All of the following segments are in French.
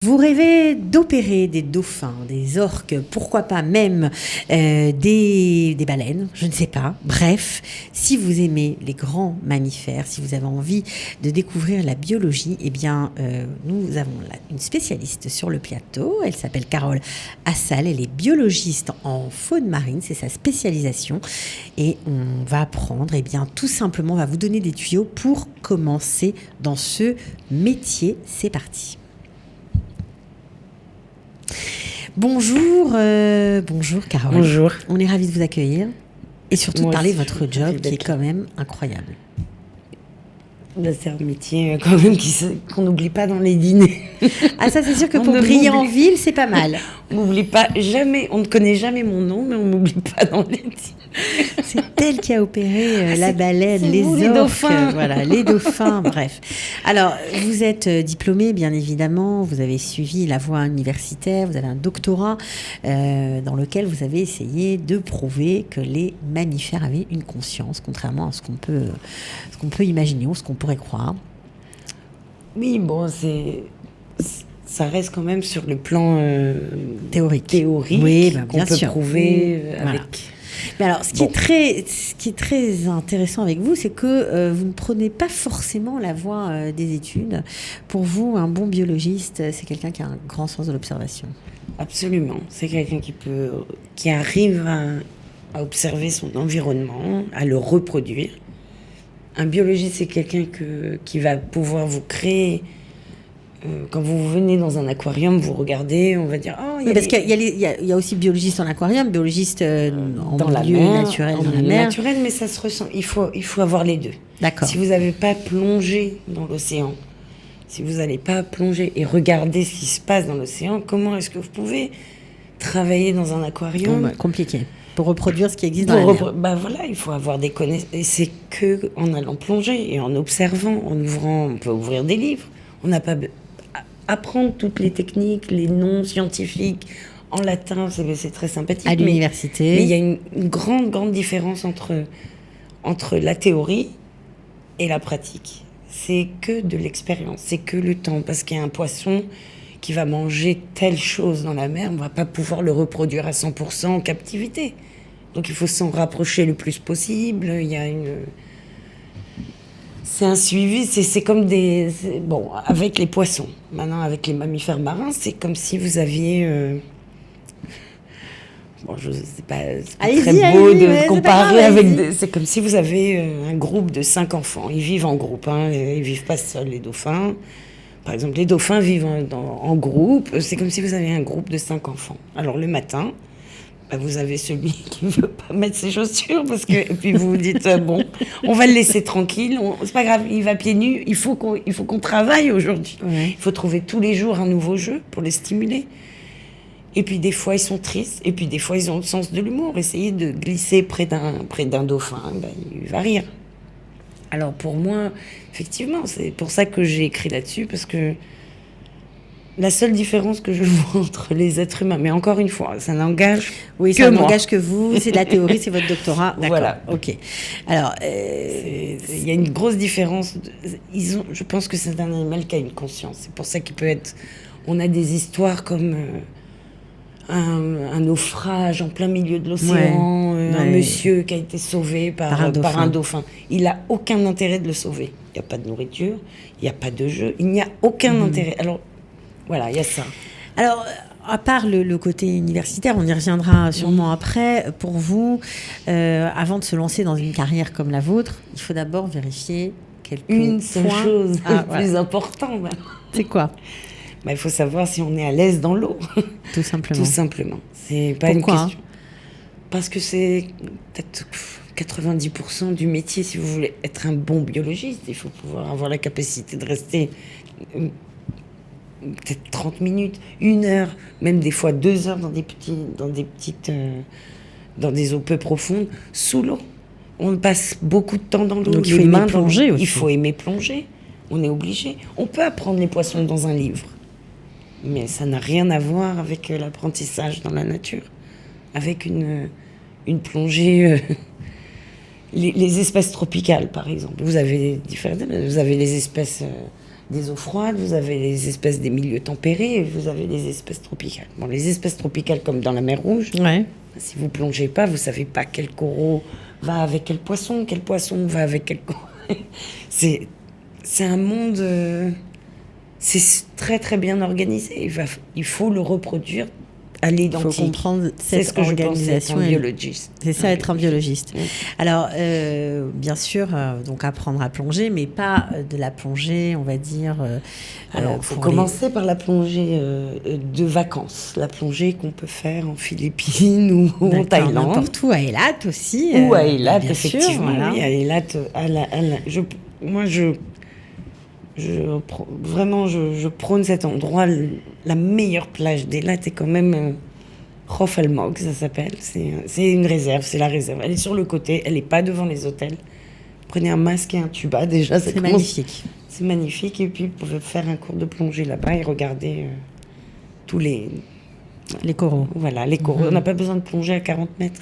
Vous rêvez d'opérer des dauphins, des orques, pourquoi pas même des baleines, je ne sais pas. Bref, si vous aimez les grands mammifères, si vous avez envie de découvrir la biologie, eh bien, nous avons là une spécialiste sur le plateau. Elle s'appelle Carole Assal, elle est biologiste en faune marine, c'est sa spécialisation. Et on va apprendre, eh bien, tout simplement, on va vous donner des tuyaux pour commencer dans ce métier. C'est parti. Bonjour Carole. Bonjour. On est ravis de vous accueillir et surtout de parler de votre je job suis qui est quand même incroyable. Là, c'est un métier quand même qu'on n'oublie pas dans les dîners. Ah ça c'est sûr que pour briller en ville c'est pas mal. On n'oublie pas jamais, on ne connaît jamais mon nom, mais on m'oublie pas dans les dîners. C'est elle qui a opéré la baleine, les orques, les dauphins. Voilà, les dauphins, bref. Alors, vous êtes diplômée, bien évidemment, vous avez suivi la voie universitaire, vous avez un doctorat dans lequel vous avez essayé de prouver que les mammifères avaient une conscience, contrairement à ce qu'on peut imaginer ou ce qu'on pourrait croire. Oui, bon, ça reste quand même sur le plan théorique. Oui, qu'on bien peut sûr. prouver Voilà. avec... Mais alors, ce qui est très intéressant avec vous, c'est que vous ne prenez pas forcément la voie des études. Pour vous, un bon biologiste, c'est quelqu'un qui a un grand sens de l'observation. Absolument. C'est quelqu'un qui arrive à observer son environnement, à le reproduire. Un biologiste, c'est quelqu'un qui va pouvoir vous créer. Quand vous venez dans un aquarium, vous regardez, on va dire... Oh, parce qu'il y a aussi biologiste en aquarium, biologiste en milieu naturel, dans la mer. Naturel, mais ça se ressent. Il faut avoir les deux. D'accord. Si vous n'avez pas plongé dans l'océan, si vous n'allez pas plonger et regarder ce qui se passe dans l'océan, comment est-ce que vous pouvez travailler dans un aquarium ? Compliqué. Pour reproduire ce qui existe dans la mer. Voilà, il faut avoir des connaissances. Et c'est qu'en allant plonger et en observant, en ouvrant, on peut ouvrir des livres. On n'a pas... Apprendre toutes les techniques, les noms scientifiques en latin, c'est très sympathique. À l'université. Mais il y a une grande différence entre la théorie et la pratique. C'est que de l'expérience, c'est que le temps. Parce qu'il y a un poisson qui va manger telle chose dans la mer, on ne va pas pouvoir le reproduire à 100% en captivité. Donc il faut s'en rapprocher le plus possible. Il y a c'est un suivi, c'est comme bon, avec les poissons. Maintenant, avec les mammifères marins, c'est comme si vous aviez... Bon, c'est pas très beau de comparer avec... C'est comme si vous avez un groupe de 5 enfants. Ils vivent en groupe, hein, ils vivent pas seuls, les dauphins. Par exemple, les dauphins vivent en groupe. C'est comme si vous avez un groupe de 5 enfants. Alors, le matin... vous avez celui qui ne veut pas mettre ses chaussures et puis vous vous dites bon, on va le laisser tranquille, c'est pas grave, il va pieds nus, il faut qu'on travaille aujourd'hui. Ouais. Il faut trouver tous les jours un nouveau jeu pour les stimuler. Et puis des fois ils sont tristes, et puis des fois ils ont le sens de l'humour. Essayez de glisser près d'un dauphin, il va rire. Alors pour moi, effectivement, c'est pour ça que j'ai écrit là-dessus, parce que la seule différence que je vois entre les êtres humains, mais encore une fois, ça n'engage ça n'engage que vous, c'est de la théorie, c'est votre doctorat. D'accord. Voilà. Ok. Alors, il y a une grosse différence. Je pense que c'est un animal qui a une conscience. C'est pour ça qu'il peut être... On a des histoires comme un naufrage en plein milieu de l'océan, un monsieur qui a été sauvé par un dauphin. Il n'a aucun intérêt de le sauver. Il n'y a pas de nourriture, il n'y a pas de jeu, il n'y a aucun intérêt. Alors, voilà, il y a ça. Alors, à part le côté universitaire, on y reviendra sûrement après. Pour vous, avant de se lancer dans une carrière comme la vôtre, il faut d'abord vérifier une seule chose plus importante. C'est quoi ? Il faut savoir si on est à l'aise dans l'eau. Tout simplement. Tout simplement. C'est pas une question. Parce que c'est peut-être 90% du métier. Si vous voulez être un bon biologiste, il faut pouvoir avoir la capacité de rester... peut-être 30 minutes, 1 heure, même des fois 2 heures dans des eaux peu profondes, sous l'eau. On passe beaucoup de temps dans l'eau. Donc il faut aimer plonger aussi. Il faut aimer plonger. On est obligé. On peut apprendre les poissons dans un livre, mais ça n'a rien à voir avec l'apprentissage dans la nature. Avec une plongée... les espèces tropicales, par exemple. Vous avez les espèces... des eaux froides, vous avez les espèces des milieux tempérés et vous avez les espèces tropicales. Bon, les espèces tropicales, comme dans la mer Rouge, si vous plongez pas, vous savez pas quel coraux va avec quel poisson va avec quel coraux. C'est un monde... c'est très très bien organisé. Il faut le reproduire à l'identique. Il faut comprendre cette organisation. C'est un biologiste. C'est ça, être un biologiste. Oui. Alors, bien sûr, donc apprendre à plonger, mais pas de la plongée, on va dire... Alors, il faut commencer par la plongée de vacances. La plongée qu'on peut faire en Philippines ou en Thaïlande. N'importe où, à Eilat aussi. Ou à Eilat, effectivement. Sûr, voilà. Oui, à Eilat. Je prône cet endroit. La meilleure plage d'Eilat est quand même Khof El Mog, ça s'appelle. C'est une réserve, c'est la réserve. Elle est sur le côté, elle n'est pas devant les hôtels. Prenez un masque et un tuba, déjà. C'est magnifique. C'est magnifique. Et puis, vous pouvez faire un cours de plongée là-bas et regarder tous les coraux. Voilà, les coraux. On n'a pas besoin de plonger à 40 mètres.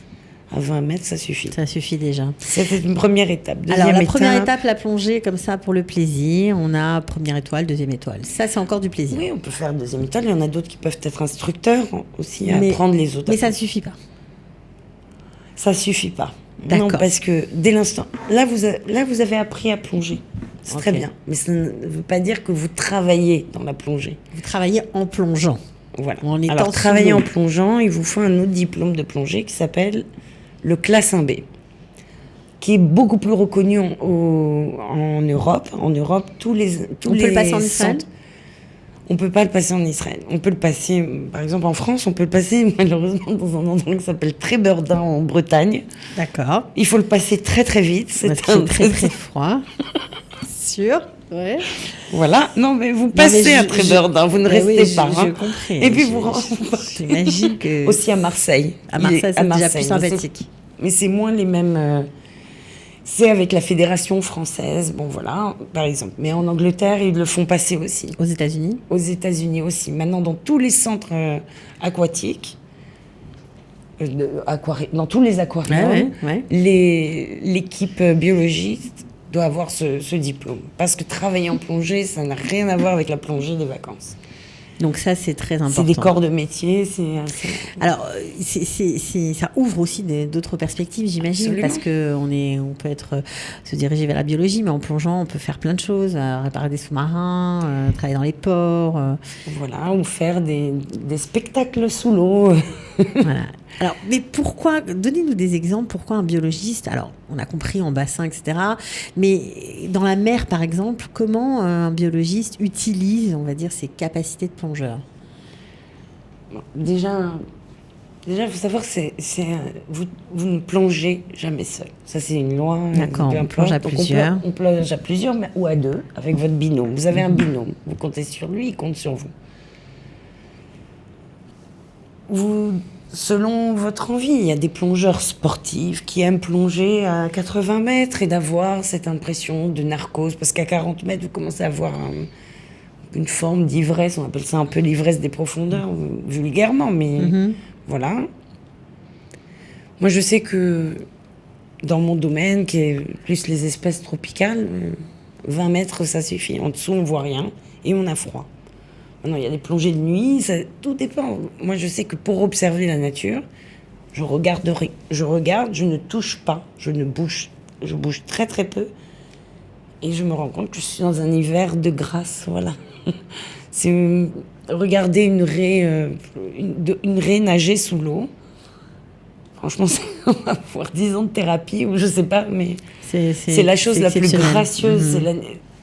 À 20 mètres, ça suffit. Ça suffit déjà. C'était une première étape. Alors, la première étape, la plongée, comme ça, pour le plaisir. On a première étoile, deuxième étoile. Ça, c'est encore du plaisir. Oui, on peut faire deuxième étoile. Il y en a d'autres qui peuvent être instructeurs aussi, à apprendre les autres. Mais ça ne suffit pas. Ça ne suffit pas. D'accord. Non, parce que dès l'instant... Là, vous avez appris à plonger. C'est très bien. Mais ça ne veut pas dire que vous travaillez dans la plongée. Vous travaillez en plongeant. Voilà. Alors, travailler en plongeant, il vous faut un autre diplôme de plongée qui s'appelle le classe 1B, qui est beaucoup plus reconnu en Europe. En Europe, tous les On peut le passer en Israël ? On ne peut pas le passer en Israël. On peut le passer, par exemple, en France, on peut le passer malheureusement dans un endroit qui s'appelle Trébordin en Bretagne. D'accord. Il faut le passer très très vite. C'est très très froid. Sûr. Ouais. Voilà. Non, mais vous passez à Trébordin, vous ne restez pas. Je comprends. Et puis vous j'imagine que... Aussi à Marseille. À Marseille, c'est déjà plus sympathique. Mais c'est moins les mêmes... C'est avec la Fédération française, bon voilà, par exemple. Mais en Angleterre, ils le font passer aussi. Aux États-Unis ? Aux États-Unis aussi. Maintenant, dans tous les centres aquatiques, dans tous les aquariums, l'équipe biologiste doit avoir ce diplôme. Parce que travailler en plongée, ça n'a rien à voir avec la plongée des vacances. Donc ça, c'est très important. C'est des corps de métier. Alors, ça ouvre aussi d'autres perspectives, j'imagine. Absolument. Parce qu'on peut se diriger vers la biologie, mais en plongeant, on peut faire plein de choses. Réparer des sous-marins, travailler dans les ports. Voilà, ou faire des spectacles sous l'eau. Voilà. Alors, mais pourquoi, donnez-nous des exemples, pourquoi un biologiste, alors on a compris en bassin, etc., mais dans la mer, par exemple, comment un biologiste utilise, on va dire, ses capacités de plongeur ? Déjà, il faut savoir que vous ne plongez jamais seul. Ça, c'est une loi. D'accord, on plonge à plusieurs. On plonge à plusieurs, ou à deux, avec votre binôme. Vous avez un binôme, vous comptez sur lui, il compte sur vous. Selon votre envie, il y a des plongeurs sportifs qui aiment plonger à 80 mètres et d'avoir cette impression de narcose, parce qu'à 40 mètres, vous commencez à avoir une forme d'ivresse, on appelle ça un peu l'ivresse des profondeurs, vulgairement, mais voilà. Moi, je sais que dans mon domaine, qui est plus les espèces tropicales, 20 mètres, ça suffit. En dessous, on ne voit rien et on a froid. Maintenant, il y a des plongées de nuit, tout dépend. Moi, je sais que pour observer la nature, je regarde, je ne touche pas, je bouge très très peu, et je me rends compte que je suis dans un hiver de grâce, voilà. C'est regarder une raie nager sous l'eau. Franchement, on va avoir 10 ans de thérapie, ou je sais pas, mais c'est la chose la plus gracieuse.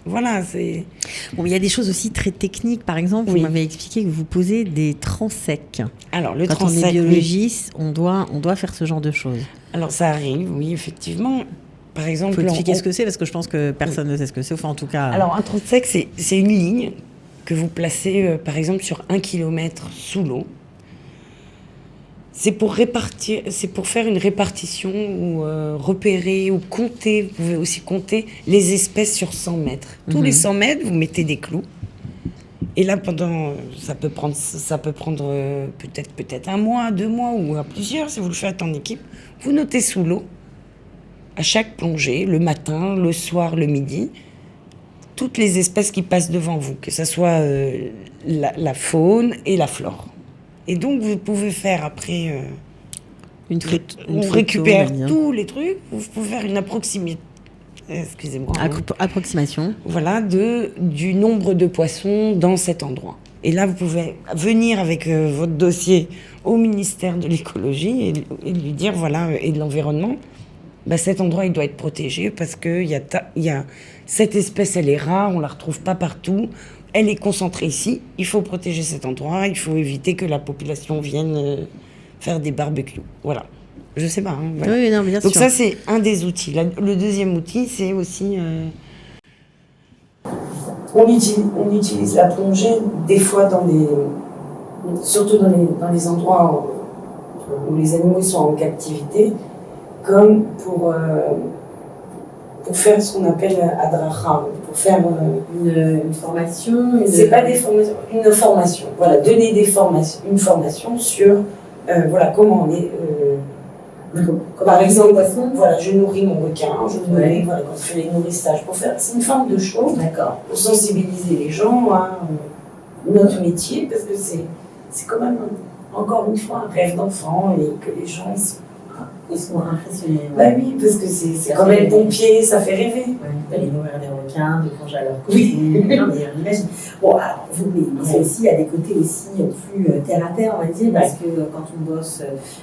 Voilà, c'est... Bon, il y a des choses aussi très techniques. Par exemple, vous m'avez expliqué que vous posez des transects. Alors, le Quand transect, on est biologiste, on doit faire ce genre de choses. Alors, ça arrive, oui, effectivement. Par exemple... Il faut expliquer ce que c'est, parce que je pense que personne ne sait ce que c'est. Enfin, en tout cas... Alors, un transect, c'est une ligne que vous placez, par exemple, sur 1 kilomètre sous l'eau. C'est pour faire une répartition ou repérer ou compter. Vous pouvez aussi compter les espèces sur 100 mètres. Tous les 100 mètres, vous mettez des clous. Et là, ça peut prendre peut-être 1 mois, 2 mois ou à plusieurs, si vous le faites en équipe. Vous notez sous l'eau, à chaque plongée, le matin, le soir, le midi, toutes les espèces qui passent devant vous, que ce soit la faune et la flore. Et donc, vous pouvez faire après... on récupère tous les trucs, vous pouvez faire une approximation. Voilà, du nombre de poissons dans cet endroit. Et là, vous pouvez venir avec votre dossier au ministère de l'écologie et lui dire, voilà, et de l'environnement, cet endroit, il doit être protégé parce que cette espèce, elle est rare, on ne la retrouve pas partout, elle est concentrée ici, il faut protéger cet endroit, il faut éviter que la population vienne faire des barbecues. Voilà. Je sais pas. Hein, voilà. Oui, non, bien sûr. Donc ça, c'est un des outils. Le deuxième outil, c'est aussi... On utilise la plongée des fois surtout dans les endroits où les animaux sont en captivité, comme pour faire ce qu'on appelle adracha, pour faire une formation. C'est pas des formations, une formation. Voilà, donner une formation sur comment on est. Par exemple, voilà, je nourris mon requin, quand je fais les nourrissages, c'est une forme de show, pour sensibiliser les gens à notre métier, parce que c'est quand même, encore une fois, un rêve d'enfant et que les gens ils sont impressionnés. Oui, parce que c'est quand même pompier, ça fait rêver. D'aller nourrir des requins, de plonger à leur côté. Oui. On imagine. Bon, alors, mais aussi, il y a des côtés aussi plus terre à terre, on va dire, parce que quand on bosse,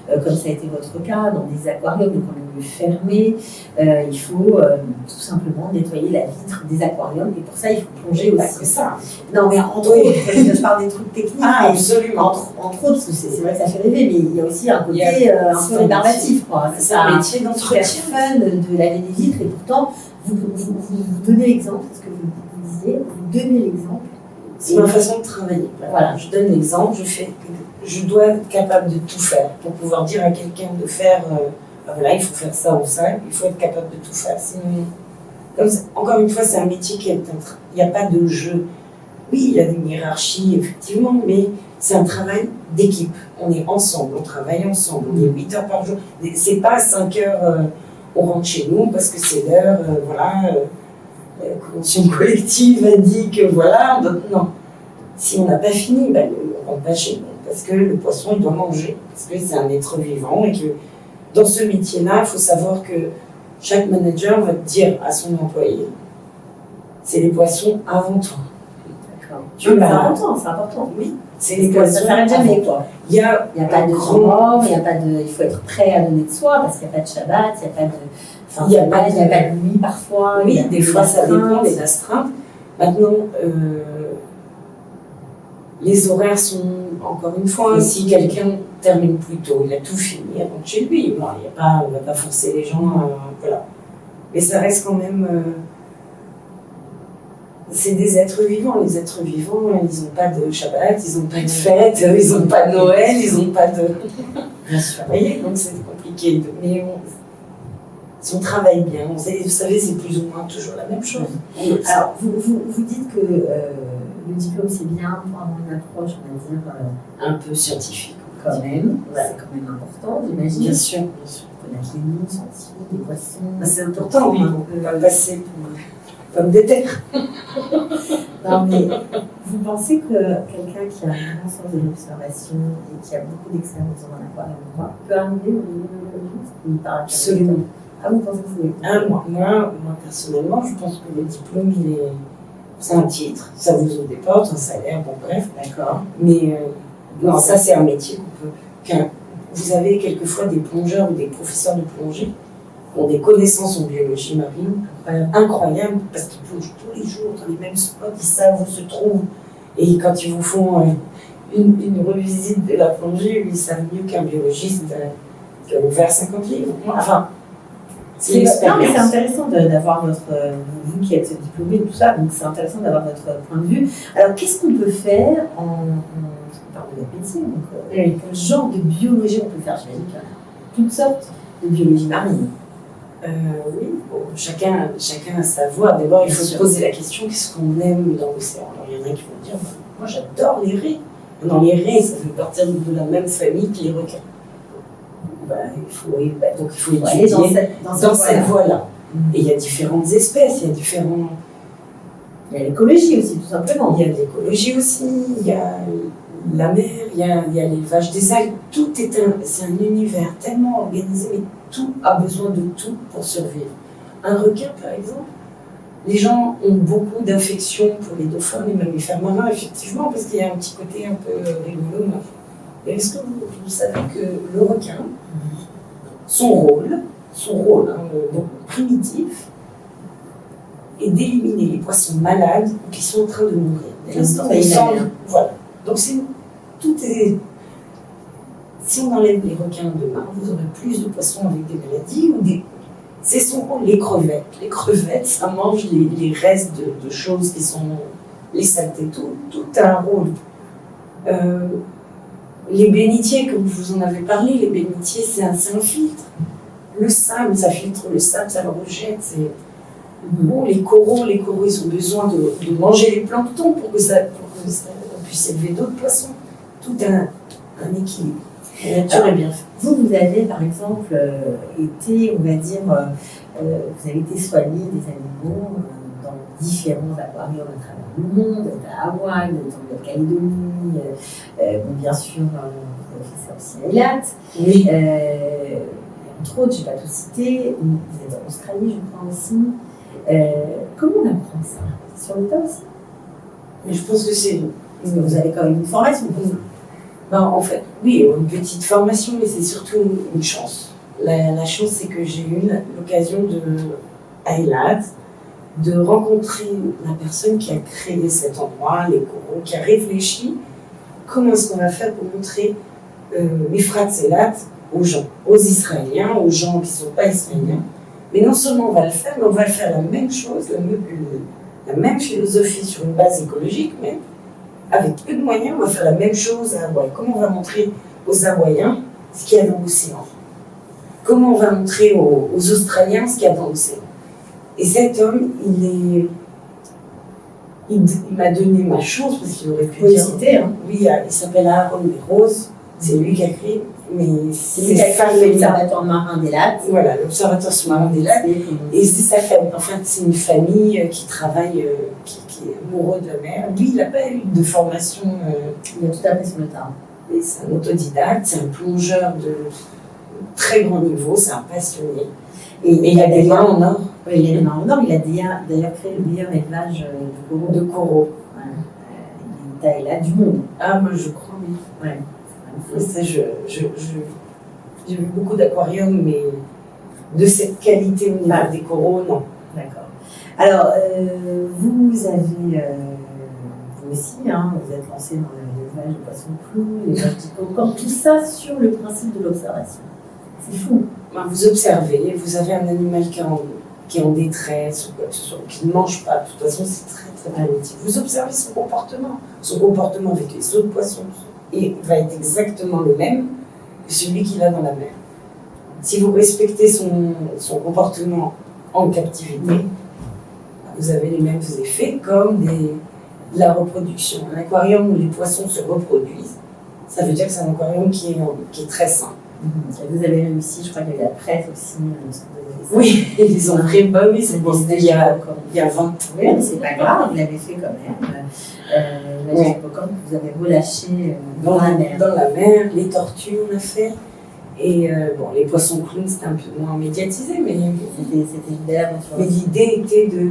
comme ça a été votre cas, dans des aquariums, donc on est mieux fermé, il faut tout simplement nettoyer la vitre des aquariums, et pour ça, il faut plonger aussi. C'est ça. Non, mais entre autres, je parle des trucs techniques. Absolument. Entre autres, parce que c'est vrai que ça fait rêver, mais il y a aussi un côté un peu rébarbatif, quoi. C'est un métier d'entretien. Fun de laver des vitres, et pourtant, vous donnez l'exemple, c'est ce que vous disiez, vous donnez l'exemple. C'est ma façon de travailler. Voilà, je donne l'exemple, je dois être capable de tout faire pour pouvoir dire à quelqu'un de faire, il faut faire ça ou ça, il faut être capable de tout faire. Sinon, encore une fois, c'est un métier il n'y a pas de jeu. Oui, il y a une hiérarchie, effectivement, mais c'est un travail d'équipe. On est ensemble, on travaille ensemble, on est 8 heures par jour. C'est pas 5 heures, on rentre chez nous parce que c'est l'heure, la convention collective a dit que voilà. Non. Si on n'a pas fini, on ne rentre pas chez nous parce que le poisson, il doit manger, parce que c'est un être vivant et que dans ce métier-là, il faut savoir que chaque manager va dire à son employé, c'est les poissons avant tout. C'est important. Oui, c'est les poissons. Ça s'arrête jamais, quoi. Il n'y a pas de grand, il faut être prêt à donner de soi, parce qu'il n'y a pas de Shabbat, il n'y a pas de nuit parfois. Oui, des fois ça dépend des astreintes. Maintenant, les horaires sont, encore une fois, si quelqu'un termine plus tôt, il a tout fini, il rentre chez lui. On ne va pas forcer les gens, voilà. Mais ça reste quand même... c'est des êtres vivants. Les êtres vivants, ils n'ont pas de Shabbat, ils n'ont pas de fête, ils n'ont pas de Noël, ils n'ont pas de... Bien sûr. Vous voyez, donc c'est compliqué. Mais si on travaille bien, vous savez, c'est plus ou moins toujours la même chose. Alors, vous dites que le diplôme, c'est bien pour avoir une approche, on va dire... un peu scientifique. Quand même, c'est quand même important, j'imagine. Bien sûr. Connaître les noms scientifiques, les poissons... C'est important, oui. On va passer pour... comme des terres. Non, mais vous pensez que quelqu'un qui a un grand sens de l'observation et qui a beaucoup d'expérience dans un aquarium peut arriver au niveau de l'biologiste? Absolument. Ah, vous pensez que c'est... Moi, personnellement, je pense que le diplôme, c'est un titre, ça vous ouvre des portes, un salaire, bon bref. D'accord. Mais non, ça c'est un métier qu'on peut... Vous avez quelquefois des plongeurs ou des professeurs de plongée qui ont des connaissances en biologie marine incroyables, parce qu'ils plongent tous les jours dans les mêmes spots, ils savent où se trouvent. Et quand ils vous font une revisite de la plongée, ils savent mieux qu'un biologiste qui a ouvert 50 livres. Enfin, c'est l'expérience. Non, mais c'est intéressant d'avoir vous qui êtes diplômé et tout ça, donc c'est intéressant d'avoir votre point de vue. Alors, qu'est-ce qu'on peut faire on parle de votre métier, donc quel genre de biologie on peut faire? J'imagine qu'il y a toutes sortes de biologie marine. Oui, bon, chacun a sa voie. D'abord, il faut se poser la question, qu'est-ce qu'on aime dans l'océan? Alors, il y en a qui vont dire, moi j'adore les raies. Non, les raies, ça fait partir de la même famille que les requins. Donc il faut étudier dans cette voie-là. Et il y a différentes espèces, il y a différents... Il y a l'écologie aussi, tout simplement. Il y a l'écologie aussi, il y a la mer, il y a l'élevage des algues. Tout c'est un univers tellement organisé, mais tout a besoin de tout pour survivre. Un requin, par exemple, les gens ont beaucoup d'affection pour les dauphins, les mammifères marins, effectivement, parce qu'il y a un petit côté un peu rigolo. Et est-ce que vous savez que le requin, son rôle donc primitif, est d'éliminer les poissons malades ou qui sont en train de mourir. Voilà. Donc tout est. Si on enlève les requins demain, vous aurez plus de poissons avec des maladies ou des. C'est son rôle, les crevettes. Les crevettes, ça mange les restes de choses qui sont les saletés. Tout a un rôle. Les bénitiers, comme vous en avez parlé, les bénitiers, c'est un filtre. Le sable, ça filtre le sable, ça le rejette. Bon, les coraux, ils ont besoin de manger les planctons pour que ça puisse élever d'autres poissons. Tout a un équilibre. La nature est bien faite. Vous avez par exemple été, on va dire, vous avez été soigner des animaux dans différents aquariums à travers le monde, à Hawaï, en Nouvelle-Calédonie, bien sûr, vous avez fait ça aussi à Eilat. Oui. Entre autres, je ne vais pas tout citer, vous êtes en Australie, je crois aussi. Comment on apprend ça? Sur le tas aussi? Mais je pense que c'est. Parce que vous avez quand même une formation. Non, en fait, oui, une petite formation, mais c'est surtout une chance. La chance, c'est que j'ai eu l'occasion à Eilat de rencontrer la personne qui a créé cet endroit, les coraux, qui a réfléchi comment est-ce qu'on va faire pour montrer Mifrat Eilat aux gens, aux Israéliens, aux gens qui ne sont pas israéliens. Mais non seulement on va le faire, mais on va faire la même chose, la même philosophie sur une base écologique, même. Avec peu de moyens, on va faire la même chose à Hawaï. Comment on va montrer aux Hawaïens ce qu'il y a dans l'océan? Comment on va montrer aux Australiens ce qu'il y a dans l'océan? Et cet homme, il m'a donné ma chance, parce qu'il aurait pu dire... citer, hein. Oui, il s'appelle Aaron Rose, c'est lui qui a créé, mais c'est lui qui a créé l'Observatoire marin d'Eilat. Voilà, l'Observatoire marin d'Eilat. Et c'est sa famille, enfin c'est une famille qui travaille, qui est amoureux de la mer. Lui, il n'a pas eu de formation. Il a tout appris sur le tas. C'est un autodidacte, c'est un plongeur de très grand niveau, c'est un passionné. Et il a des mains en or. Oui, il a des mains en or. Il a d'ailleurs créé le meilleur élevage de coraux. Il est à Eilat du monde. Ah, moi je crois, oui. Ouais. J'ai vu beaucoup d'aquariums, mais de cette qualité au niveau des coraux, non. D'accord. Alors, vous avez, vous aussi, vous êtes lancé dans l'élevage de poissons clous, l'élevage de cocornes, tout ça sur le principe de l'observation. C'est fou. Vous observez, vous avez un animal qui est en détresse, ou quoi que ce soit, qui ne mange pas. De toute façon, c'est très très primitif. Vous observez son comportement avec les autres poissons. Et va être exactement le même que celui qu'il a dans la mer. Si vous respectez son comportement en captivité, vous avez les mêmes effets comme de la reproduction. Un aquarium où les poissons se reproduisent, ça veut dire que c'est un aquarium qui est très sain. Vous avez réussi, je crois qu'il y a eu la presse aussi. Oui, ils ont pris oui, c'est bon, c'était il y a 20 ans. Oui, mais c'est pas grave, vous l'avez fait quand même. Les cocornes que vous avez relâchées dans la mer. Dans la mer, les tortues, on a fait. Et les poissons clowns, c'était un peu moins médiatisé, mais c'était une belle aventure. Mais l'idée était de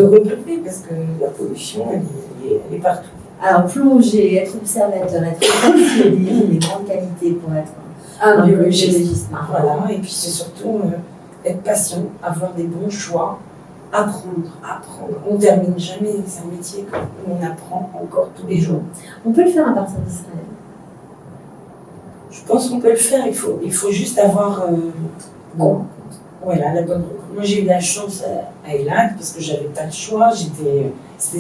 repeupler, parce que la pollution, elle est partout. Alors, plonger, être observateur, être passionné, les grandes qualités pour être un biologiste. Voilà, et puis c'est surtout être patient, avoir des bons choix, apprendre. On ne termine jamais, c'est un métier où on apprend encore tous les jours. On peut le faire à partir d'Israël. Je pense qu'on peut le faire, il faut juste avoir la bonne rencontre. Moi j'ai eu la chance à Eilat parce que j'avais pas le choix, c'était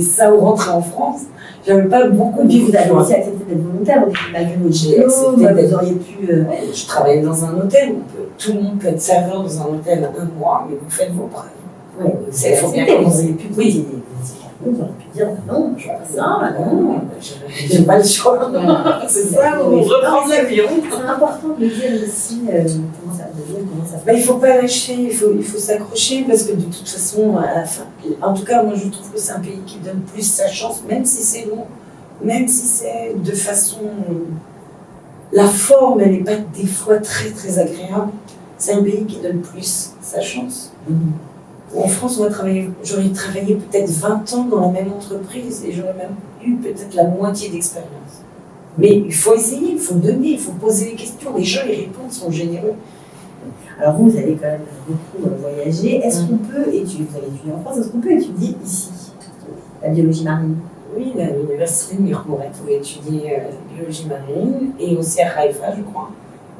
ça ou rentrer en France, j'avais pas beaucoup de choix. Vous avez aussi accepté d'être volontaire, malgré votre diplôme, vous auriez pu... Je travaillais dans un hôtel, tout le monde peut être serveur dans un hôtel 1 mois, mais vous faites vos preuves. Oui, il faut bien commencer. Vous auriez pu dire non, je ne fais pas ça, non. J'ai pas le choix. C'est ça, on reprend l'avion. C'est important de dire aussi comment ça il ne faut pas lâcher, il faut s'accrocher parce que de toute façon, à la fin, en tout cas, moi je trouve que c'est un pays qui donne plus sa chance, même si c'est long, même si c'est de façon. La forme, elle n'est pas des fois très très agréable. C'est un pays qui donne plus sa chance. En France, j'aurais travaillé peut-être 20 ans dans la même entreprise et j'aurais même eu peut-être la moitié d'expérience. Mais il faut essayer, il faut donner, il faut poser des questions. Les gens, ils répondent, sont généreux. Alors vous avez quand même beaucoup voyagé. Est-ce qu'on peut étudier, vous avez étudié en France, est-ce qu'on peut étudier ici la biologie marine? Oui, à l'université de Mirmoret, vous pouvez étudier la biologie marine et aussi à Haïfa, je crois.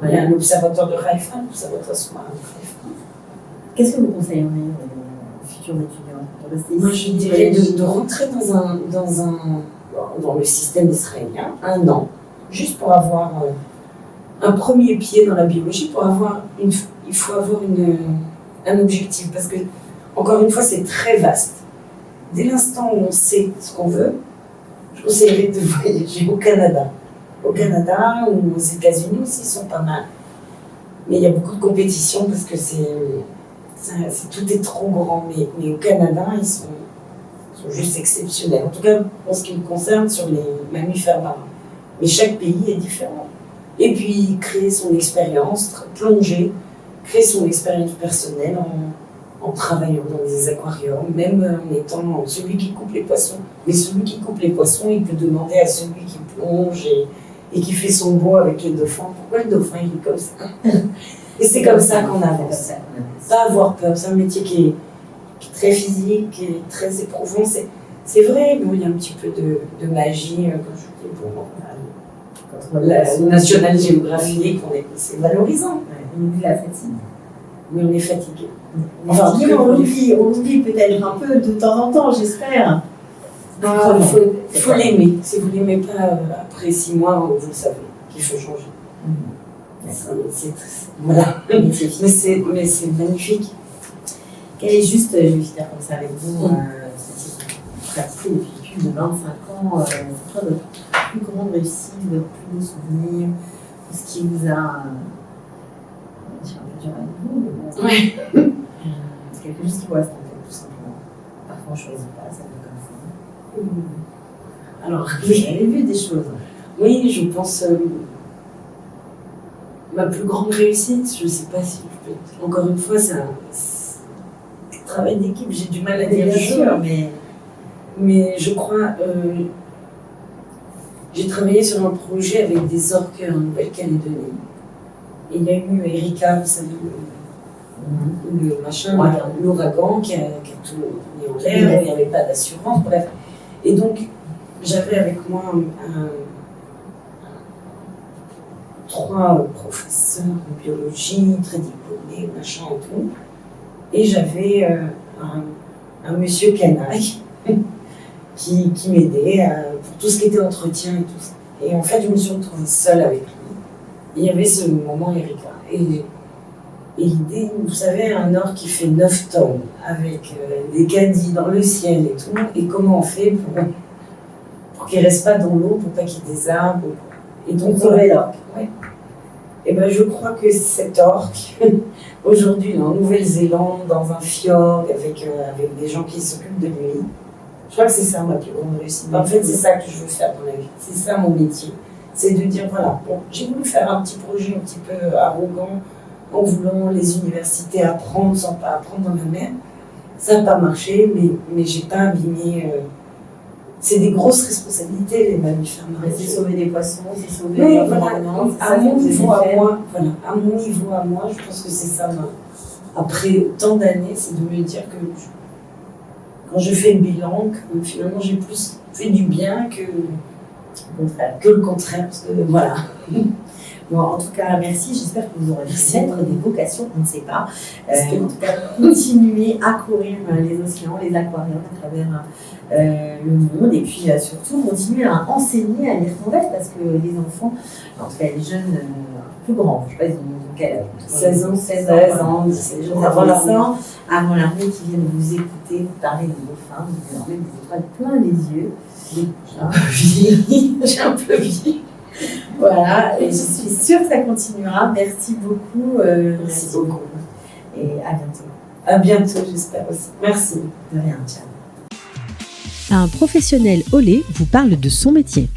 Il y a un observatoire de Haïfa, l'observatoire sous-marin de Haïfa. Qu'est-ce que vous conseilleriez aux futurs étudiants? Moi, je dirais de rentrer dans le système israélien, 1 an, juste pour avoir un premier pied dans la biologie, il faut avoir un objectif, parce que, encore une fois, c'est très vaste. Dès l'instant où on sait ce qu'on veut, je conseillerais de voyager au Canada. Au Canada ou aux États-Unis aussi, ils sont pas mal. Mais il y a beaucoup de compétition parce que tout est trop grand. Mais au Canada, ils sont juste exceptionnels. En tout cas, en ce qui me concerne, sur les mammifères marins. Mais chaque pays est différent. Et puis, créer son expérience, plonger, créer son expérience personnelle en travaillant dans des aquariums, même en étant celui qui coupe les poissons. Mais celui qui coupe les poissons, il peut demander à celui qui plonge et qui fait son beau avec les dauphins. Pourquoi le dauphin, il est comme ça? Et c'est comme ça qu'on avance. Pas avoir peur, c'est un métier qui est très physique, qui est très éprouvant. C'est vrai, bon, il y a un petit peu de magie, comme je dis, pour la National Geographic, c'est valorisant. On oublie la fatigue. Mais on est fatigué. Enfin, on oublie peut-être un peu de temps en temps, j'espère. Il faut l'aimer. Si vous ne l'aimez pas, après 6 mois, vous le savez qu'il faut changer. Voilà. Mais c'est magnifique. Quelle est juste, je vais finir comme ça avec vous, cette pratique depuis plus de 25 ans, c'est quoi votre plus grande réussite, votre plus beau souvenir, ce qui vous a. Je suis un peu dur avec vous, mais bon. Ouais. C'est quelque chose qui vous reste en tête, tout simplement. Parfois on ne choisit pas, ça fait comme ça. Alors, vous avez vu des choses. Oui, je pense. Ma plus grande réussite, je ne sais pas si je peux. Encore une fois, c'est un travail d'équipe, j'ai du mal à dire bien sûr, mais je crois. J'ai travaillé sur un projet avec des orques en Nouvelle-Calédonie. Et il y a eu Erika, vous savez, le machin, l'ouragan qui a tout mis en l'air, il n'y avait pas d'assurance, bref. Et donc, j'avais avec moi 3 professeurs de biologie, très diplômés, machin et tout. Et j'avais un monsieur canaille qui m'aidait pour tout ce qui était entretien et tout ça. Et en fait, je me suis retrouvée seule avec lui. Et il y avait ce moment Erika. Et l'idée, vous savez, un orque qui fait 9 tonnes, avec des caddies dans le ciel et tout, et comment on fait pour qu'il ne reste pas dans l'eau, pour pas qu'il désarbre. Et donc, sauver l'orque. Ouais. Et ben, je crois que cet orque, aujourd'hui, en Nouvelle-Zélande, dans un fjord, avec des gens qui s'occupent de lui, je crois que c'est ça ma plus grande réussite. En fait, c'est ça que je veux faire dans la vie. C'est ça mon métier. C'est de dire, voilà, bon, j'ai voulu faire un petit projet un petit peu arrogant, en voulant les universités apprendre sans pas apprendre dans la mer. Ça n'a pas marché, mais j'ai pas abîmé. C'est des grosses responsabilités, les mammifères marins. C'est sauver des poissons, c'est sauver l'environnement. À mon niveau à moi, je pense que c'est ça. Après tant d'années, c'est de me dire que quand je fais le bilan, que finalement j'ai plus fait du bien que le contraire. Parce que voilà. Bon, en tout cas, merci. J'espère que vous aurez peut-être des vocations, on ne sait pas. En tout cas, continuez à courir les océans, les aquariums à travers le monde. Et puis surtout, continuez à enseigner à lire nouvelles parce que les enfants, en tout cas les jeunes plus grands, je ne sais pas, ils ont quel âge 16 ans, 17 ans, avant l'armée qui viennent vous écouter, vous parler des dauphins, vous avez des étoiles plein les yeux. J'ai un peu vieilli. Voilà, et je suis sûre que ça continuera. Merci beaucoup. Merci beaucoup. et à bientôt. À bientôt, j'espère aussi. Merci. De rien, ciao. Un professionnel au lait vous parle de son métier.